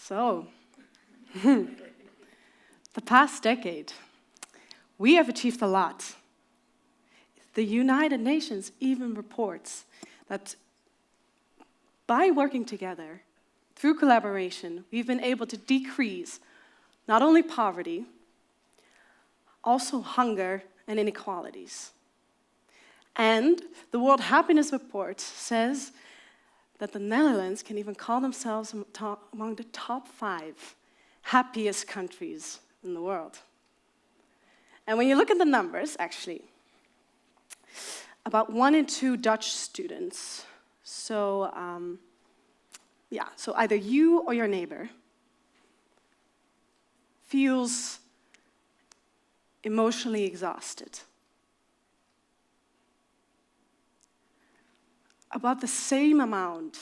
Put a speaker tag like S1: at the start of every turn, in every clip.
S1: So, the past decade, we have achieved a lot. The United Nations even reports that by working together, through collaboration, we've been able to decrease not only poverty, also hunger and inequalities. And the World Happiness Report says that the Netherlands can even call themselves among the top 5 happiest countries in the world. And when you look at the numbers, actually, about 1 in 2 Dutch students, so either you or your neighbor feels emotionally exhausted. About the same amount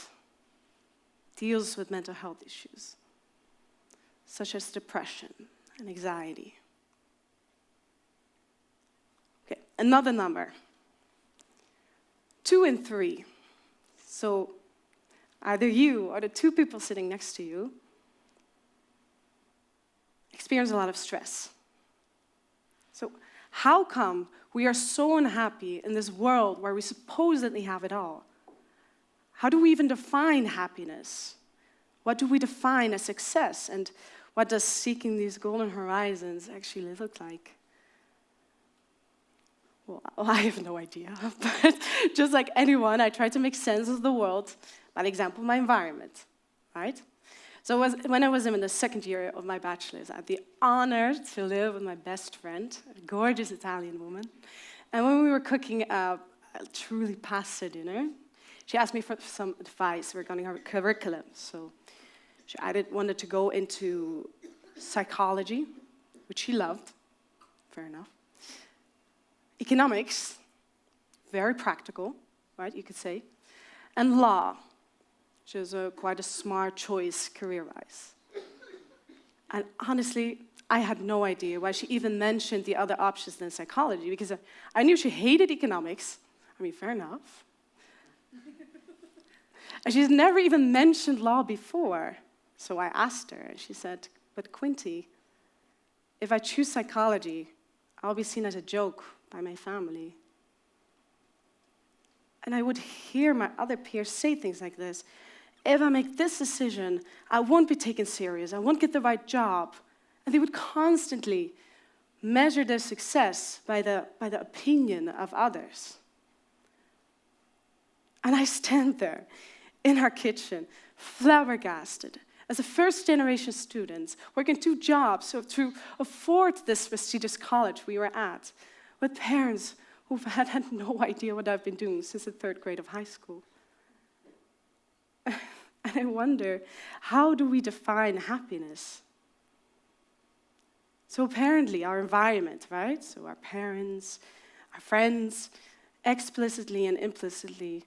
S1: deals with mental health issues, such as depression and anxiety. Okay, another number. 2 in 3. So either you or the 2 people sitting next to you experience a lot of stress. So how come we are so unhappy in this world where we supposedly have it all? How do we even define happiness? What do we define as success? And what does seeking these golden horizons actually look like? Well, I have no idea. But just like anyone, I try to make sense of the world, by example, my environment, right? So when I was in the second year of my bachelor's, I had the honor to live with my best friend, a gorgeous Italian woman. And when we were cooking a truly pasta dinner, she asked me for some advice regarding her curriculum. So I wanted to go into psychology, which she loved, fair enough. Economics, very practical, right, you could say. And law, which is quite a smart choice career-wise. And honestly, I had no idea why she even mentioned the other options than psychology, because I knew she hated economics. I mean, fair enough. And she's never even mentioned law before. So I asked her, and she said, but Quintie, if I choose psychology, I'll be seen as a joke by my family. And I would hear my other peers say things like this. If I make this decision, I won't be taken serious. I won't get the right job. And they would constantly measure their success by the opinion of others. And I stand there in our kitchen, flabbergasted, as a first-generation student, working 2 jobs to afford this prestigious college we were at, with parents who had no idea what I've been doing since the 3rd grade of high school. And I wonder, how do we define happiness? So apparently our environment, right? So our parents, our friends, explicitly and implicitly,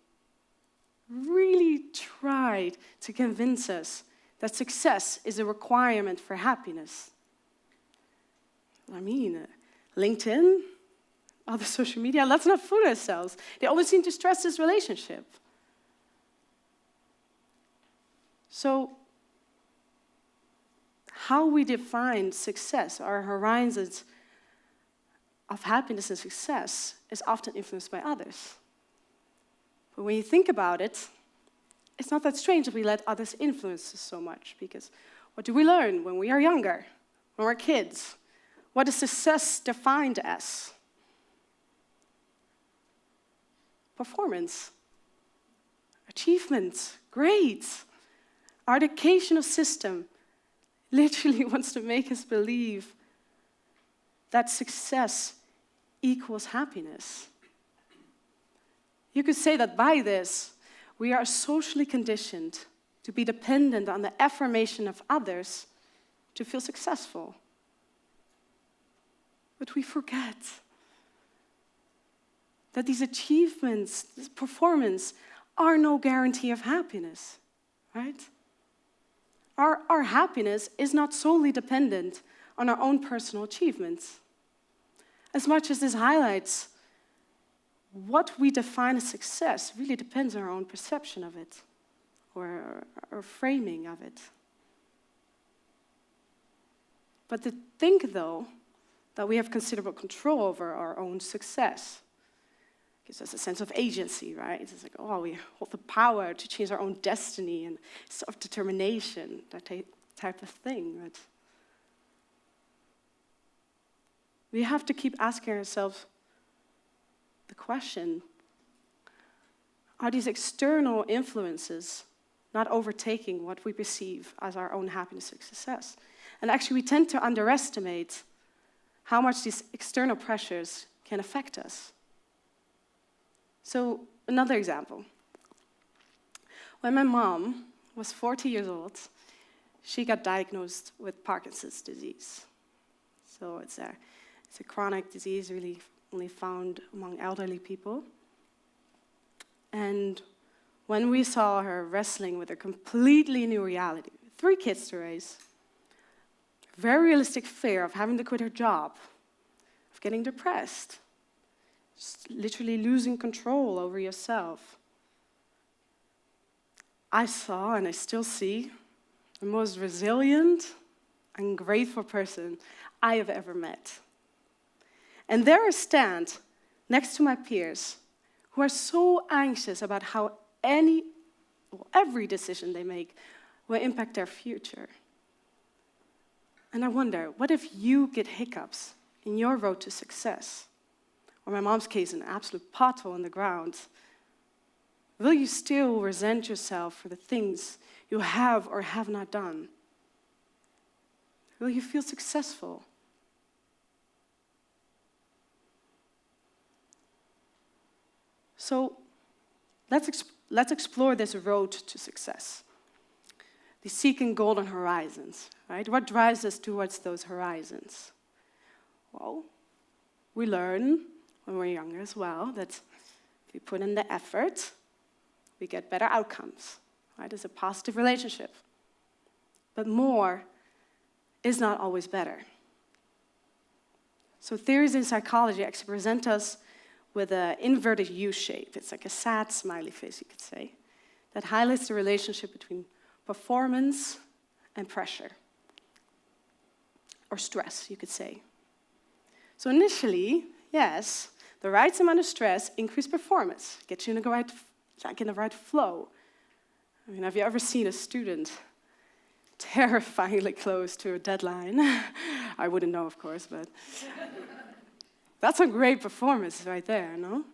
S1: really tried to convince us that success is a requirement for happiness. I mean, LinkedIn, other social media, let's not fool ourselves. They always seem to stress this relationship. So, how we define success, our horizons of happiness and success, is often influenced by others. But when you think about it, it's not that strange that we let others influence us so much, because what do we learn when we are younger, when we're kids? What is success defined as? Performance, achievement, grades. Our educational system literally wants to make us believe that success equals happiness. You could say that by this, we are socially conditioned to be dependent on the affirmation of others to feel successful. But we forget that these achievements, this performance, are no guarantee of happiness, right? Our happiness is not solely dependent on our own personal achievements. As much as this highlights what we define as success really depends on our own perception of it, or framing of it. but to think, though, that we have considerable control over our own success. Gives us a sense of agency, right? It's like, oh, we hold the power to change our own destiny and self-determination, that type of thing, right? We have to keep asking ourselves the question, are these external influences not overtaking what we perceive as our own happiness and success? And actually, we tend to underestimate how much these external pressures can affect us. So, another example. When my mom was 40 years old, she got diagnosed with Parkinson's disease. So it's a chronic disease really only found among elderly people. And when we saw her wrestling with a completely new reality, 3 kids to raise, very realistic fear of having to quit her job, of getting depressed, just literally losing control over yourself, I saw, and I still see, the most resilient and grateful person I have ever met. And there I stand next to my peers who are so anxious about how every decision they make will impact their future. And I wonder, what if you get hiccups in your road to success? Or in my mom's case, an absolute pothole in the ground. Will you still resent yourself for the things you have or have not done? Will you feel successful? So let's explore this road to success. The seeking golden horizons, right? What drives us towards those horizons? Well, we learn when we're younger as well that if we put in the effort, we get better outcomes, right? It's a positive relationship. But more is not always better. So theories in psychology actually present us with an inverted U shape. It's like a sad smiley face, you could say, that highlights the relationship between performance and pressure, or stress, you could say. So initially, yes, the right amount of stress increases performance, gets you in the right flow. I mean, have you ever seen a student terrifyingly close to a deadline? I wouldn't know, of course, but that's a great performance right there, no?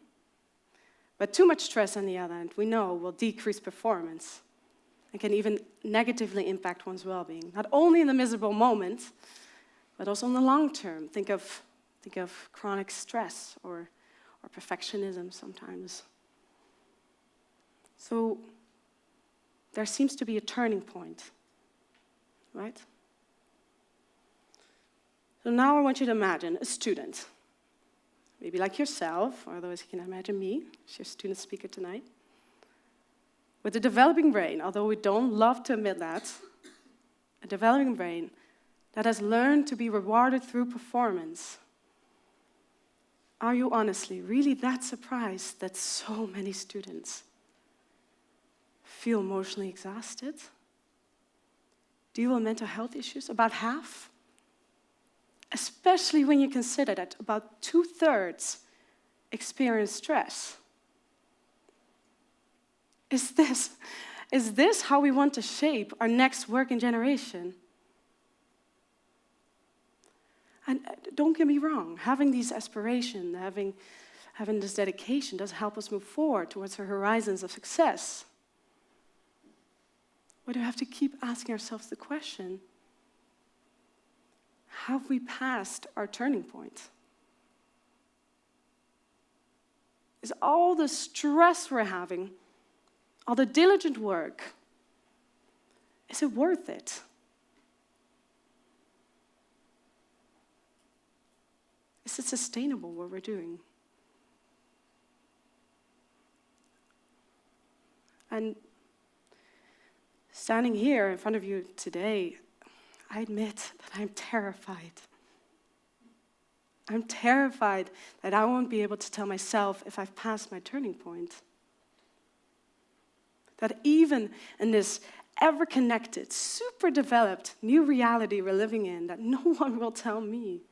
S1: But too much stress on the other end, we know, will decrease performance and can even negatively impact one's well-being, not only in the miserable moment, but also in the long term. Think of chronic stress or perfectionism sometimes. So there seems to be a turning point, right? So now I want you to imagine a student, maybe like yourself, or otherwise you can imagine me, as your student speaker tonight, with a developing brain, although we don't love to admit that, a developing brain that has learned to be rewarded through performance. Are you honestly really that surprised that so many students feel emotionally exhausted? Deal with mental health issues? About half? Especially when you consider that about 2/3 experience stress. Is this how we want to shape our next working generation? And don't get me wrong, having these aspirations, having this dedication does help us move forward towards our horizons of success. But we have to keep asking ourselves the question, have we passed our turning point? Is all the stress we're having, all the diligent work, is it worth it? Is it sustainable what we're doing? And standing here in front of you today, I admit that I'm terrified. I'm terrified that I won't be able to tell myself if I've passed my turning point. That even in this ever-connected, super developed new reality we're living in that no one will tell me?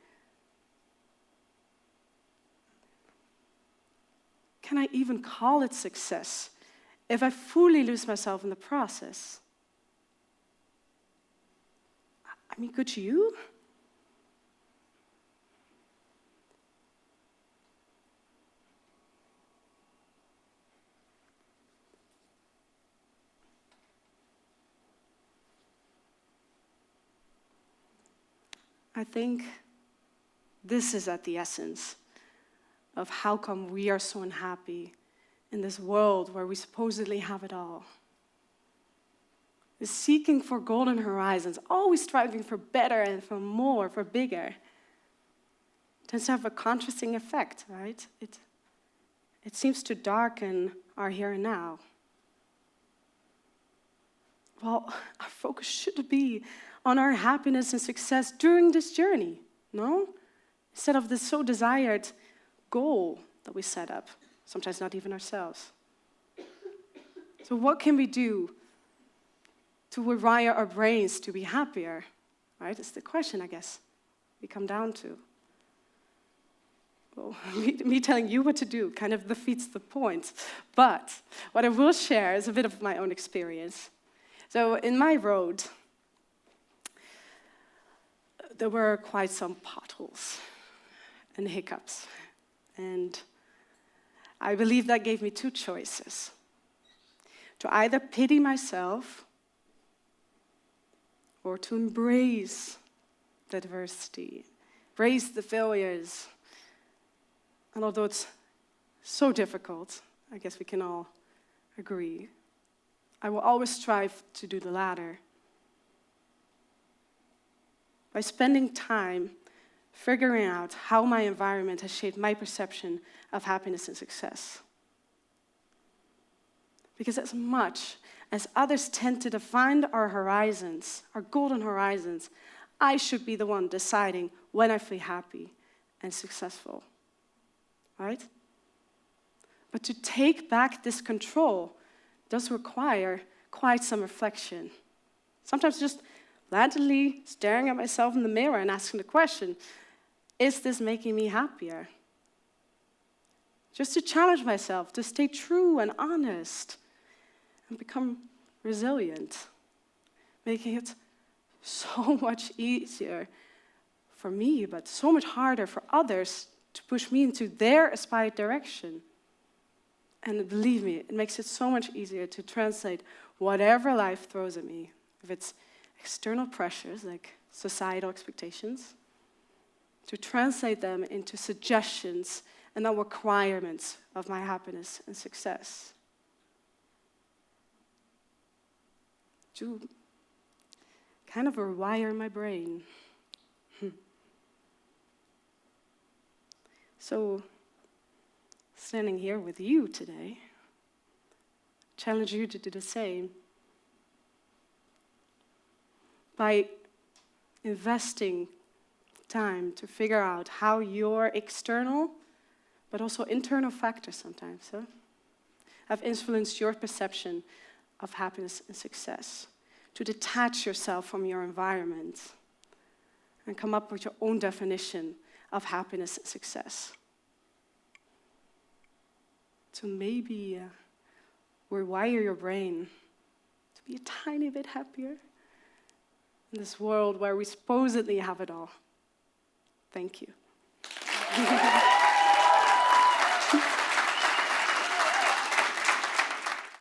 S1: Can I even call it success if I fully lose myself in the process? I mean, could you? I think this is at the essence of how come we are so unhappy in this world where we supposedly have it all. Is seeking for golden horizons, always striving for better and for more, for bigger, tends to have a contrasting effect, right? It seems to darken our here and now. Well, our focus should be on our happiness and success during this journey, no? Instead of this so desired goal that we set up, sometimes not even ourselves. So what can we do to rewire our brains to be happier, right? It's the question, I guess, we come down to. Well, me telling you what to do kind of defeats the point. But what I will share is a bit of my own experience. So in my road, there were quite some potholes and hiccups. And I believe that gave me two choices. To either pity myself or to embrace the adversity, embrace the failures. And although it's so difficult, I guess we can all agree, I will always strive to do the latter. By spending time figuring out how my environment has shaped my perception of happiness and success. Because as much as others tend to define our horizons, our golden horizons, I should be the one deciding when I feel happy and successful, right? But to take back this control does require quite some reflection. Sometimes just blandly staring at myself in the mirror and asking the question, is this making me happier? Just to challenge myself, to stay true and honest and become resilient, making it so much easier for me, but so much harder for others to push me into their aspired direction. And believe me, it makes it so much easier to translate whatever life throws at me, if it's external pressures like societal expectations, to translate them into suggestions and not requirements of my happiness and success. To kind of rewire my brain. So, standing here with you today, challenge you to do the same. By investing time to figure out how your external, but also internal factors sometimes, have influenced your perception of happiness and success. To detach yourself from your environment and come up with your own definition of happiness and success. To maybe rewire your brain to be a tiny bit happier in this world where we supposedly have it all. Thank you.